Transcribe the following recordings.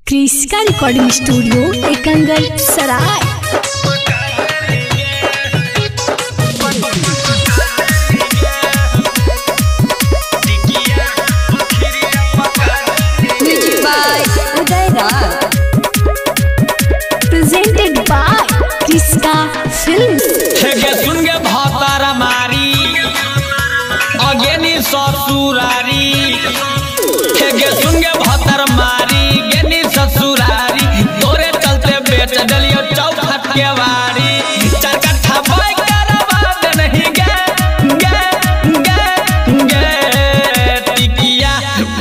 क्रिस्का recording studio Ekangal Sarai. Presented by Kriska Films. सुनगे भतर मारी अगेनी ससुरारी सुनगे भतर मारी गेनी ससुरारी तोरे चलते बेच डलियो चौखट के वारी चार कट्ठा बाई करवा दे नहीं गे टिकिया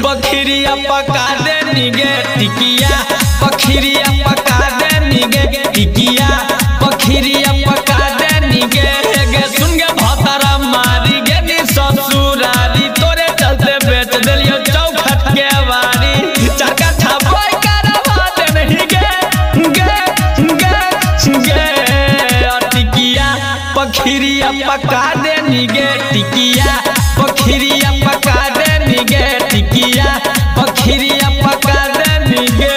बखरिया पका दे निगे टिकिया बखरिया पका दे निगे टिकिया बखरिया पका दे निगे सुनगे भतर मारी गेनी ससुरारी तोरे चलते बेच डलियो चौखट के वारी चार कट्ठा बाई करवा दे नहीं गे टिकिया बखरिया पका दे निगे टिकिया बखरिया पका दे निगे टिकिया बखरिया पका दे निगे।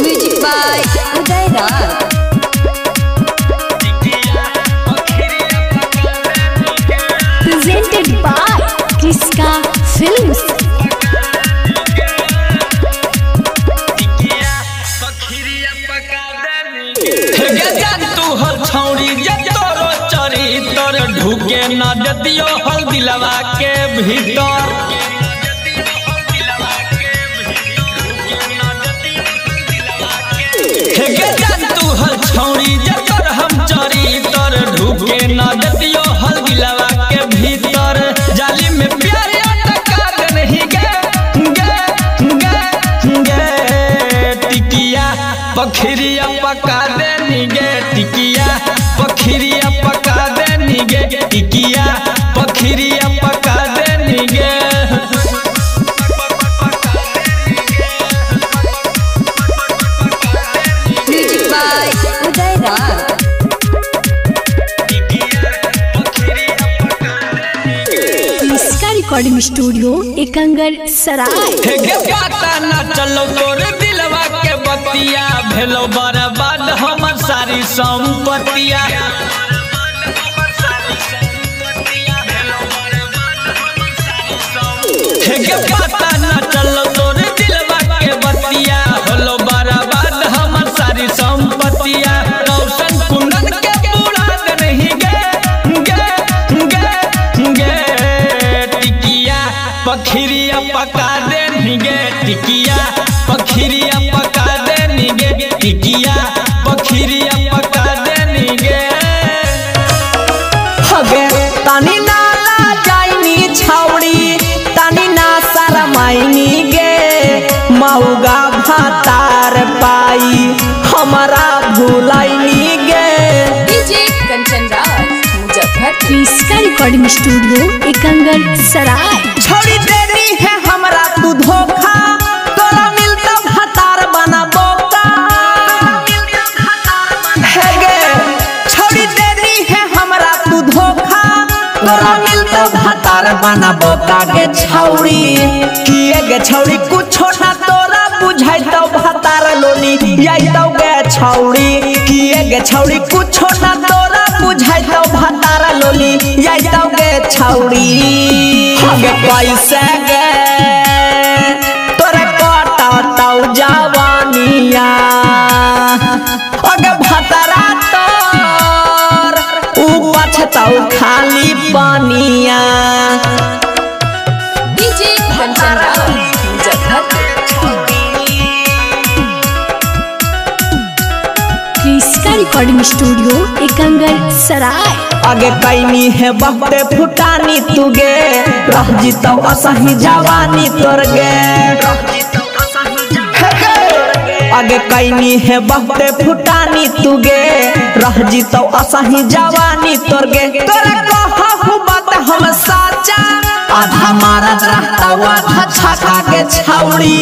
Music by Uday Raj. Presented by Kriska Films. तू हल छौड़ी तोरो चरी तोर ढुके न दियो हल दिलवा के भीतर तू हल छौड़ी तोर हम चरी तोर ढुके न दियो हल दिलवा के भीतर जाली में प्यार अटका दे नहीं गे टिकिया बखरिया पका दे निगे टिकिया बखरिया पका दे निगे टिकिया बखरिया पका दे निगे। Music by Uday Raj. Kriska recording studio Ekangal Sarai. पता न चलो तोरे दिलवा के बतिया भेलो बर्बाद हमर सारी संपत्तिया पता न चलो तोरे दिलवा के बतिया होलो बर्बाद हमर सारी संपत्तिया रौशन कुंदन के बुला दे नहीं गे टिकिया बखरिया पका दे निगे टिकिया बखरिया पका दे निगे टिकिया बखरिया पका दे निगे। हगे तानी नाला जाइनी छौड़ी तानी ना शरमाइनी गे मऊगा भातार पाई हमारा भूलाइनी गे। DJ Kanchan Raj Muzaffar. क्रिस्का recording studio Ekangal सराय। छोड़ी देनी है हमरा तू धोखा तोरा मिलता भातार बना बोका है गे छोड़ी देनी है हमरा तू धोखा तोरा मिलता भातार बना बोका गे छौड़ी किए गे छौड़ी कुछो ना तोरा बुझाइतो भातार लोनी याइतो गे छौड़ी किए गे छौड़ी कुछो ना तोरा बुझाइतो भातार लोनी याइतो गे छौड़ी हगे पैसे गे तोरे कटतौ जवानिया अगे भतरा तोर ऊ पछतौ खाली पानिया। DJ Kanchan Raj Muzaffar. क्रिस्का recording studio Ekangal सराय। आगे कैनी है बहुते फुटानी तुगे रह जीतौ असही जवानी तोर गे आगे कैनी है बहुते फुटानी तुगे रह जीतौ असही जवानी तोर गे तोरा कहू बात हम साचा आधा मारत रहता आधा छका के छौड़ी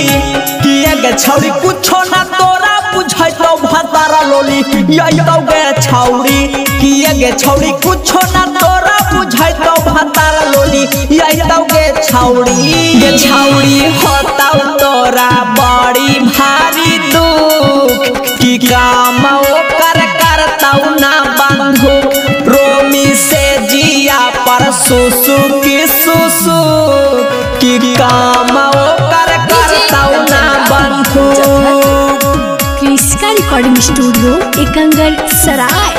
किए गे छौड़ी कुछो ना तोरा बुझाइतो भता भातारा लोली यही तो गे छौड़ी किए गे छौड़ी कुछो ना तोरा बुझाई तो भातारा लोली यही तो गे छौड़ी होता तोरा बड़ी भारी दुख की काम ओकर करताऊ ना बंधु रोमी से जिया पर सुसु की काम ओकर करताऊ ना बंधु। क्रिस्का रिकॉर्डिंग स्टूडियो एकंगल सराय।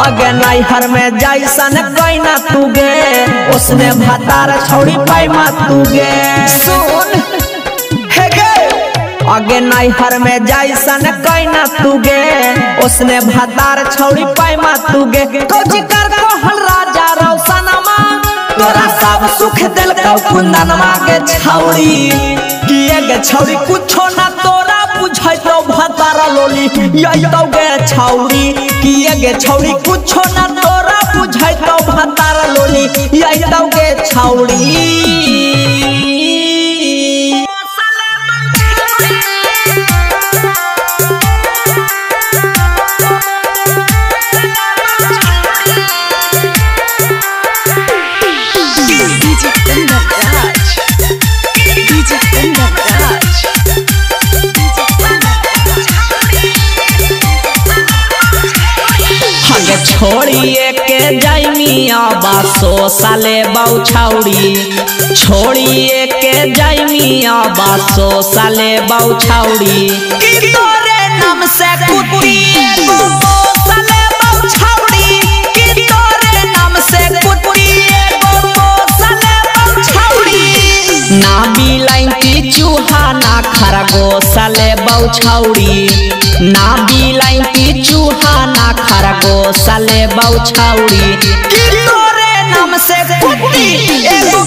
अगे नैहर में जैसन कैना तू गे उसने भातार छौड़ी पैमा तू गे सुन अगे नैहर में जैसन कैना तू गे उसने भातार छौड़ी पैमा तू गे कौची कर कहल राजा रौशनमा तोरा सब सुख दिल कौ कुंदनमा के छौड़ी किए गे छौड़ी कुछो ना तोरा बुझै तो भातारा लोली यही तो गे छौड़ी किए गे छौड़ी कुछो ना तोरा बुझै तो भातारा लोली यही तो गे छौड़ी। छोड़िए के जाइमिया बासो साले बौछौड़ी छोड़िए के जाइमिया बासो साले बौछौड़ी की तोरे नाम से कुत्ती एगो साले बौछौड़ी की तोरे नाम से कुत्ती एगो साले बौछौड़ी ना बिलाइन की चूहा ना खरगोश साले बौछौड़ी ना बिलाइन की चूहा ना खरगोश साले बौछौड़ी की तोरे नाम से कुत्ती एगो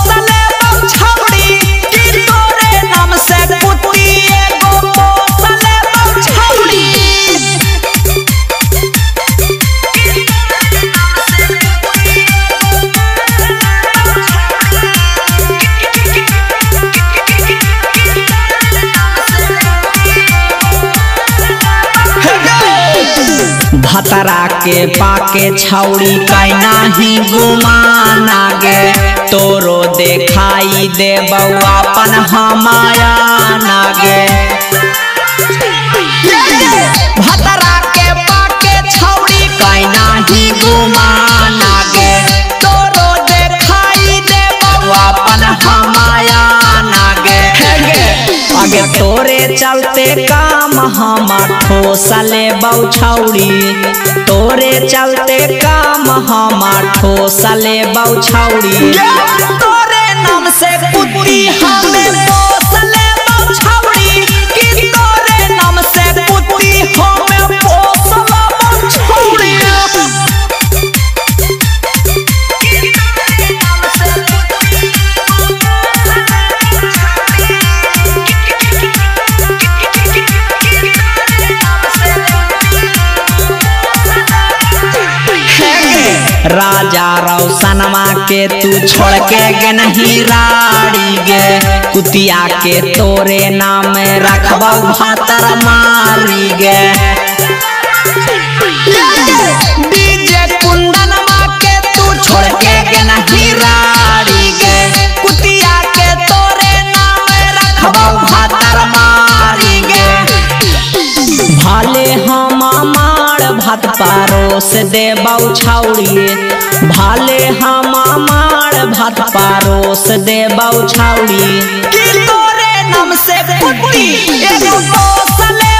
साले बौछौड़ी की तोरे नाम से कुत्ती एगो साले बौछौड़ी। भतरा के पाके छौड़ी कैना ही गुमाना गे तोरो देखाई दे बउआ अपन हमाया नागे भतरा के पाके छौड़ी कैना ही गुमाना गे तोरो देखाई दे बउआ अपन हमाया नागे आगे तोरे चलते काम हम ठोसले बौछौड़ी तोरे चलते काम हम ठोसले बौछौड़ी तोरे नाम से कुत्ती हमें पोसले बौछौड़ी कि तोरे नाम से कुत्ती हमें पोसला बौछौड़ी। राजा रौशनमा के तू छोड़ के गे नहीं राड़ी गे कुतिया के तोरे नाम रखबौ भातर मारी गे डीजे कुंदनमा के तू छोड़ के गे नहीं राड़ी गे कुतिया के तोरे नाम रखबौ भातर मारी गे भाले हम भात पारोस दे बौछौड़ी भाले हम भात पारोस दे बौछौड़ी कि तोरे नाम से कुत्ती एगो पोसले